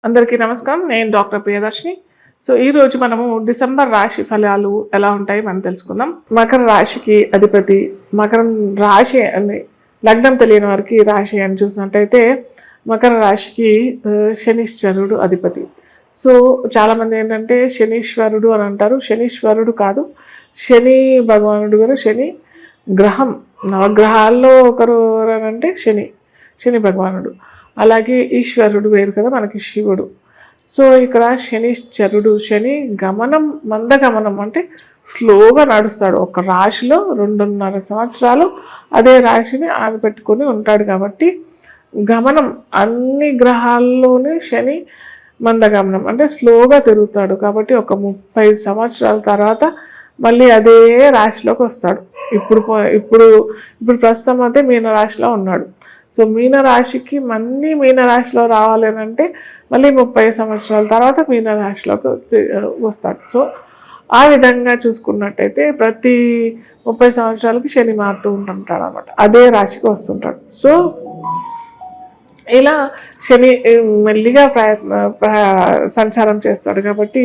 అందరికీ నమస్కారం. నేను డాక్టర్ ప్రియదర్శిని. ఈ రోజు మనము డిసెంబర్ రాశి ఫలాలు ఎలా ఉంటాయి మనం తెలుసుకుందాం. మకర రాశికి అధిపతి మకరం రాశి అని లగ్నం తెలియని వారికి రాశి అని చూసినట్టయితే మకర రాశికి శనిశ్చరుడు అధిపతి. చాలామంది ఏంటంటే శనీశ్వరుడు అని అంటారు. శనీశ్వరుడు కాదు, శని భగవానుడు గారు. శని గ్రహం, నవగ్రహాల్లో ఒకరు అంటే శని భగవానుడు. అలాగే ఈశ్వరుడు వేరు కదా, మనకి శివుడు. ఇక్కడ శనిశ్చరుడు. శని గమనం మందగమనం అంటే స్లోగా నడుస్తాడు. ఒక రాశిలో 2.5 సంవత్సరాలు అదే రాశిని ఆగిపెట్టుకొని ఉంటాడు కాబట్టి గమనం అన్ని గ్రహాల్లోనే శని మందగమనం అంటే స్లోగా తిరుగుతాడు. కాబట్టి ఒక 30 సంవత్సరాల తర్వాత మళ్ళీ అదే రాశిలోకి వస్తాడు. ఇప్పుడు ప్రస్తుతం అయితే మీనరాశిలో ఉన్నాడు. మీనరాశికి మళ్ళీ మీనరాశిలో రావాలి అని అంటే మళ్ళీ 30 సంవత్సరాల తర్వాత మీనరాశిలోకి వస్తాడు. ఆ విధంగా చూసుకున్నట్టయితే ప్రతి 30 సంవత్సరాలకి శని మారుతూ ఉంటుంటాడు అన్నమాట, అదే రాశికి వస్తుంటాడు. ఇలా శని మెల్లిగా సంచారం చేస్తాడు కాబట్టి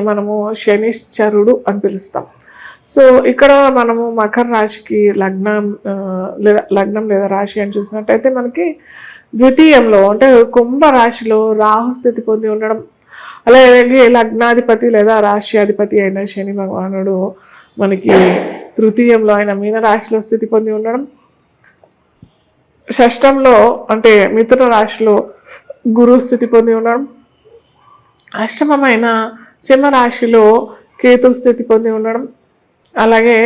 మనము శనిశ్చరుడు అని పిలుస్తాం. ఇక్కడ మనము మకర రాశికి లగ్నం లేదా రాశి అని చూసినట్టయితే మనకి ద్వితీయంలో అంటే కుంభ రాశిలో రాహు స్థితి పొంది ఉండడం, అలాగే లగ్నాధిపతి లేదా రాశ్యాధిపతి అయిన శని భగవానుడు మనకి తృతీయంలో ఆయన మీన రాశిలో స్థితి పొంది ఉండడం, షష్టంలో అంటే మిథున రాశిలో గురు స్థితి పొంది ఉండడం, అష్టమమైన సింహరాశిలో కేతు స్థితి పొంది ఉండడం, అలాగే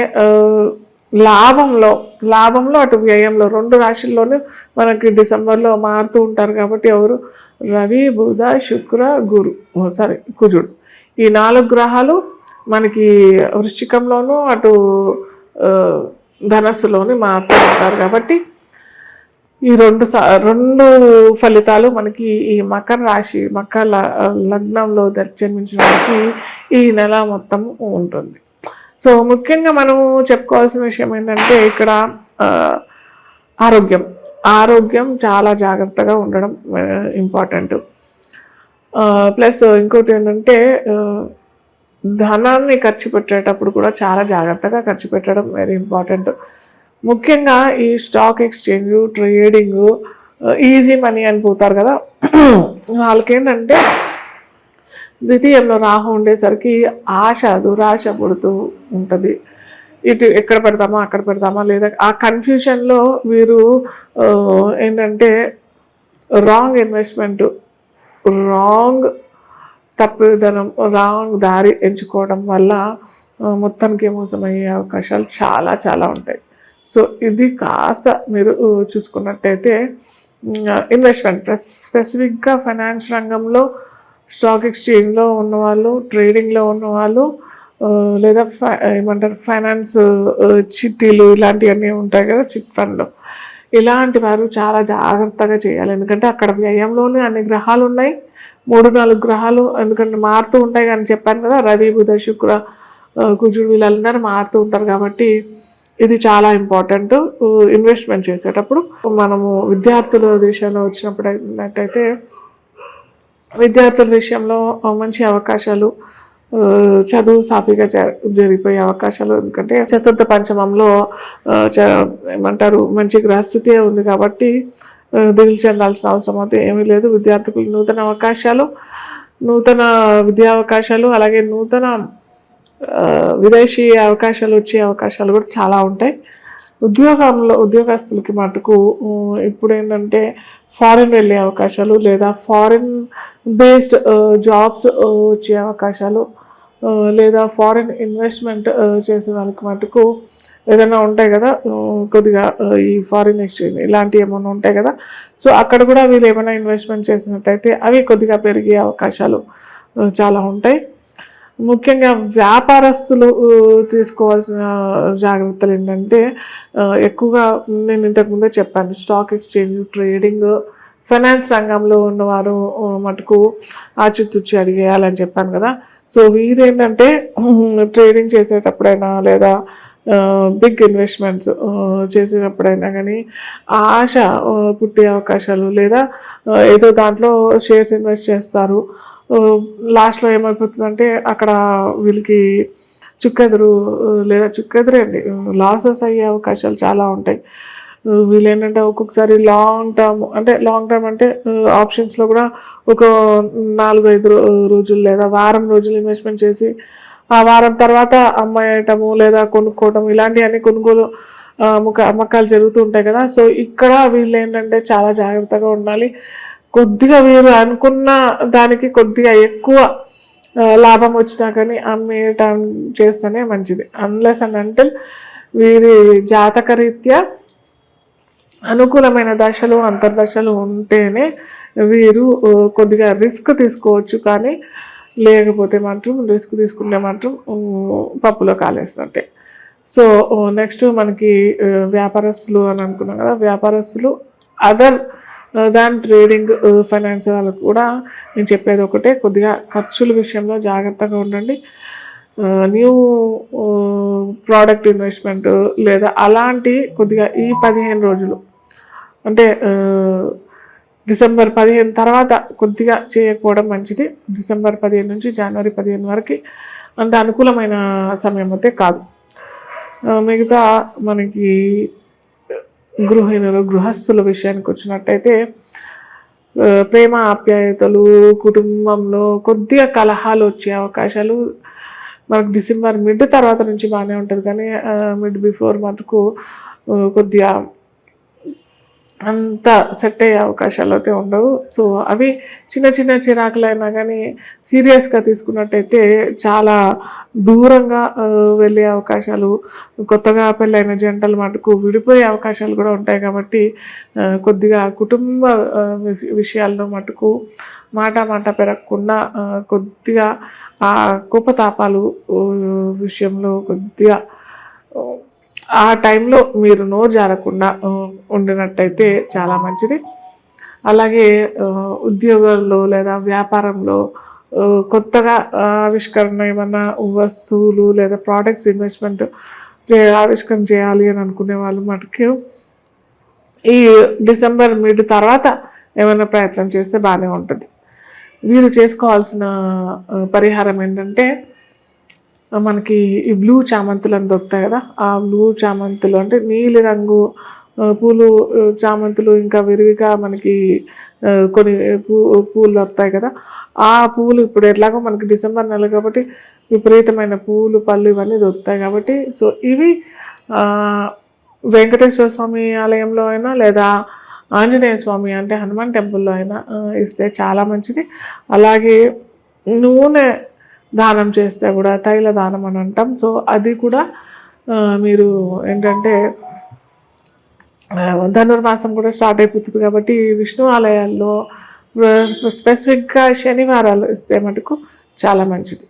లాభంలో అటు వ్యయంలో 2 రాశుల్లోనూ మనకి డిసెంబర్లో మారుతూ ఉంటారు కాబట్టి ఎవరు రవి, బుధ, శుక్ర, కుజుడు ఈ 4 గ్రహాలు మనకి వృశ్చికంలోనూ అటు ధనస్సులోని మారుతూ ఉంటారు కాబట్టి ఈ రెండు ఫలితాలు మనకి ఈ మకర రాశి లగ్నంలో జన్మించిన వారికి ఈ నెల మొత్తం ఉంటుంది. ముఖ్యంగా మనము చెప్పుకోవాల్సిన విషయం ఏంటంటే ఇక్కడ ఆరోగ్యం చాలా జాగ్రత్తగా ఉండడం ఇంపార్టెంట్. ప్లస్ ఇంకోటి ఏంటంటే ధనాన్ని ఖర్చు పెట్టేటప్పుడు కూడా చాలా జాగ్రత్తగా ఖర్చు పెట్టడం వెరీ ఇంపార్టెంట్. ముఖ్యంగా ఈ stock exchange, trading, easy money అని పోతారు కదా, వాళ్ళకేంటంటే ద్వితీయంలో రాహు ఉండేసరికి దురాశ పుడుతూ ఉంటుంది. ఇటు ఎక్కడ పెడతామా అక్కడ పెడతామా లేదా ఆ కన్ఫ్యూషన్లో వీరు ఏంటంటే రాంగ్ ఇన్వెస్ట్మెంట్, రాంగ్ దారి ఎంచుకోవడం వల్ల మొత్తానికి మోసమయ్యే అవకాశాలు చాలా చాలా ఉంటాయి. ఇది కాస్త మీరు చూసుకున్నట్టయితే ఇన్వెస్ట్మెంట్ స్పెసిఫిక్గా ఫైనాన్స్ రంగంలో స్టాక్ ఎక్స్చేంజ్లో ఉన్నవాళ్ళు, ట్రేడింగ్లో ఉన్నవాళ్ళు, లేదా ఫైనాన్స్ చిట్టీలు ఇలాంటివన్నీ ఉంటాయి కదా, చిట్ ఫండ్, ఇలాంటి వారు చాలా జాగ్రత్తగా చేయాలి. ఎందుకంటే అక్కడ వ్యయంలోనే అన్ని గ్రహాలు ఉన్నాయి, 3-4 గ్రహాలు ఎందుకంటే మారుతూ ఉంటాయి. కానీ చెప్పాను కదా, రవి, బుధ, శుక్ర, కుజుడు వీళ్ళందరూ మారుతూ ఉంటారు కాబట్టి ఇది చాలా ఇంపార్టెంట్. ఇన్వెస్ట్మెంట్ చేసేటప్పుడు మనము విద్యార్థుల విషయంలో వచ్చినప్పుడైతే విద్యార్థుల విషయంలో మంచి అవకాశాలు, చదువు సాఫీగా జరిగిపోయే అవకాశాలు. ఎందుకంటే చతుర్థ పంచమంలో మంచి గ్రహస్థితి ఉంది కాబట్టి దిగులు చెందాల్సిన అవసరం అయితే ఏమీ లేదు. విద్యార్థులకు నూతన విద్యా అవకాశాలు, అలాగే నూతన విదేశీ అవకాశాలు వచ్చే అవకాశాలు కూడా చాలా ఉంటాయి. ఉద్యోగస్తులకి మటుకు ఇప్పుడు ఏంటంటే ఫారిన్ వెళ్ళే అవకాశాలు లేదా ఫారిన్ బేస్డ్ జాబ్స్ వచ్చే అవకాశాలు, లేదా ఫారిన్ ఇన్వెస్ట్మెంట్ చేసే వాళ్ళకి మటుకు ఏదైనా ఉంటాయి కదా, కొద్దిగా ఈ ఫారిన్ ఎక్స్చేంజ్ ఇలాంటివి ఏమైనా ఉంటాయి కదా, అక్కడ కూడా వీళ్ళు ఏమైనా ఇన్వెస్ట్మెంట్ చేసినట్టయితే అవి కొద్దిగా పెరిగే అవకాశాలు చాలా ఉంటాయి. ముఖ్యంగా వ్యాపారస్తులు తీసుకోవాల్సిన జాగ్రత్తలు ఏంటంటే ఎక్కువగా నేను ఇంతకుముందే చెప్పాను, స్టాక్ ఎక్స్చేంజ్, ట్రేడింగ్, ఫైనాన్స్ రంగంలో ఉన్నవారు మటుకు ఆచితూచి అడిగేయాలని చెప్పాను కదా. వీరేంటంటే ట్రేడింగ్ చేసేటప్పుడైనా లేదా బిగ్ ఇన్వెస్ట్మెంట్స్ చేసినప్పుడైనా కానీ ఆశ పుట్టే అవకాశాలు, లేదా ఏదో దాంట్లో షేర్స్ ఇన్వెస్ట్ చేస్తారు, లాస్ట్లో ఏమైపోతుందంటే అక్కడ వీళ్ళకి చుక్కెదురు లేదా చుక్కెదురే అండి, లాసెస్ అయ్యే అవకాశాలు చాలా ఉంటాయి. వీళ్ళు ఏంటంటే ఒక్కొక్కసారి లాంగ్ టర్మ్ అంటే ఆప్షన్స్లో కూడా ఒక 4-5 రోజులు లేదా వారం రోజులు ఇన్వెస్ట్మెంట్ చేసి ఆ వారం తర్వాత అమ్మేయటము లేదా కొనుక్కోవటం, ఇలాంటివన్నీ కొనుగోలు అమ్మకాలు జరుగుతూ ఉంటాయి కదా. సో ఇక్కడ వీళ్ళు ఏంటంటే చాలా జాగ్రత్తగా ఉండాలి. కొద్దిగా వీరు అనుకున్న దానికి కొద్దిగా ఎక్కువ లాభం వచ్చినా కానీ అమ్మేయటం చేస్తేనే మంచిది. అన్లెస్ అండ్ అంటిల్ వీరి జాతకరీత్యా అనుకూలమైన దశలు అంతర్దశలు ఉంటేనే వీరు కొద్దిగా రిస్క్ తీసుకోవచ్చు. కానీ లేకపోతే మాత్రం రిస్క్ తీసుకుంటే మాత్రం పప్పులో కాలేసినట్టే. సో నెక్స్ట్ మనకి వ్యాపారస్తులు అని అనుకున్నాం కదా. వ్యాపారస్తులు అదర్ దాని ట్రేడింగ్, ఫైనాన్స్ వాళ్ళకు కూడా నేను చెప్పేది ఒకటే, కొద్దిగా ఖర్చుల విషయంలో జాగ్రత్తగా ఉండండి. న్యూ ప్రోడక్ట్ ఇన్వెస్ట్మెంట్ లేదా అలాంటి కొద్దిగా ఈ 15 రోజులు అంటే డిసెంబర్ 15 తర్వాత కొద్దిగా చేయకపోవడం మంచిది. డిసెంబర్ 15 నుంచి జనవరి 15 వరకు అంత అనుకూలమైన సమయం అయితే కాదు. మిగతా మనకి గృహస్థుల విషయానికి వచ్చినట్టయితే ప్రేమ ఆప్యాయతలు, కుటుంబంలో కొద్దిగా కలహాలు వచ్చే అవకాశాలు మనకు డిసెంబర్ మిడ్ తర్వాత నుంచి బాగానే ఉంటుంది. కానీ మిడ్ బిఫోర్ మటుకు కొద్దిగా అంత సెట్ అయ్యే అవకాశాలు అయితే ఉండవు. సో అవి చిన్న చిన్న చిరాకులైనా కానీ సీరియస్గా తీసుకున్నట్టయితే చాలా దూరంగా వెళ్ళే అవకాశాలు, కొత్తగా పెళ్ళైన జంటలు మటుకు విడిపోయే అవకాశాలు కూడా ఉంటాయి. కాబట్టి కొద్దిగా కుటుంబ విషయాల్లో మటుకు మాట పెరగకుండా కొద్దిగా ఆ కోపతాపాలు విషయంలో కొద్దిగా ఆ టైంలో మీరు నోరు జారకుండా ఉండినట్టయితే చాలా మంచిది. అలాగే ఉద్యోగాల్లో లేదా వ్యాపారంలో కొత్తగా ఆవిష్కరణ ఏమన్నా వస్తువులు లేదా ప్రోడక్ట్స్ ఇన్వెస్ట్మెంట్ ఆవిష్కరణ చేయాలి అని అనుకునే వాళ్ళు మటుకు ఈ డిసెంబర్ మిడ్ తర్వాత ఏమైనా ప్రయత్నం చేస్తే బాగానే ఉంటుంది. వీరు చేసుకోవాల్సిన పరిహారం ఏంటంటే, మనకి ఈ బ్లూ చామంతులు అని దొరుకుతాయి కదా. ఆ బ్లూ చామంతులు అంటే నీలి రంగు పూలు చామంతులు ఇంకా విరివిగా మనకి కొన్ని పూలు దొరుకుతాయి కదా. ఆ పూలు ఇప్పుడు ఎట్లాగో మనకి డిసెంబర్ నెల కాబట్టి విపరీతమైన పూలు పళ్ళు ఇవన్నీ దొరుకుతాయి కాబట్టి, సో ఇవి వెంకటేశ్వర స్వామి ఆలయంలో అయినా లేదా ఆంజనేయ స్వామి అంటే హనుమాన్ టెంపుల్లో అయినా ఇస్తే చాలా మంచిది. అలాగే నూనె దానం చేస్తే కూడా తైల దానం అని అంటాం. సో అది కూడా మీరు ఏంటంటే ధనుర్మాసం కూడా స్టార్ట్ అయిపోతుంది కాబట్టి విష్ణు ఆలయాల్లో స్పెసిఫిక్గా శనివారాలు ఇస్తే మటుకు చాలా మంచిది.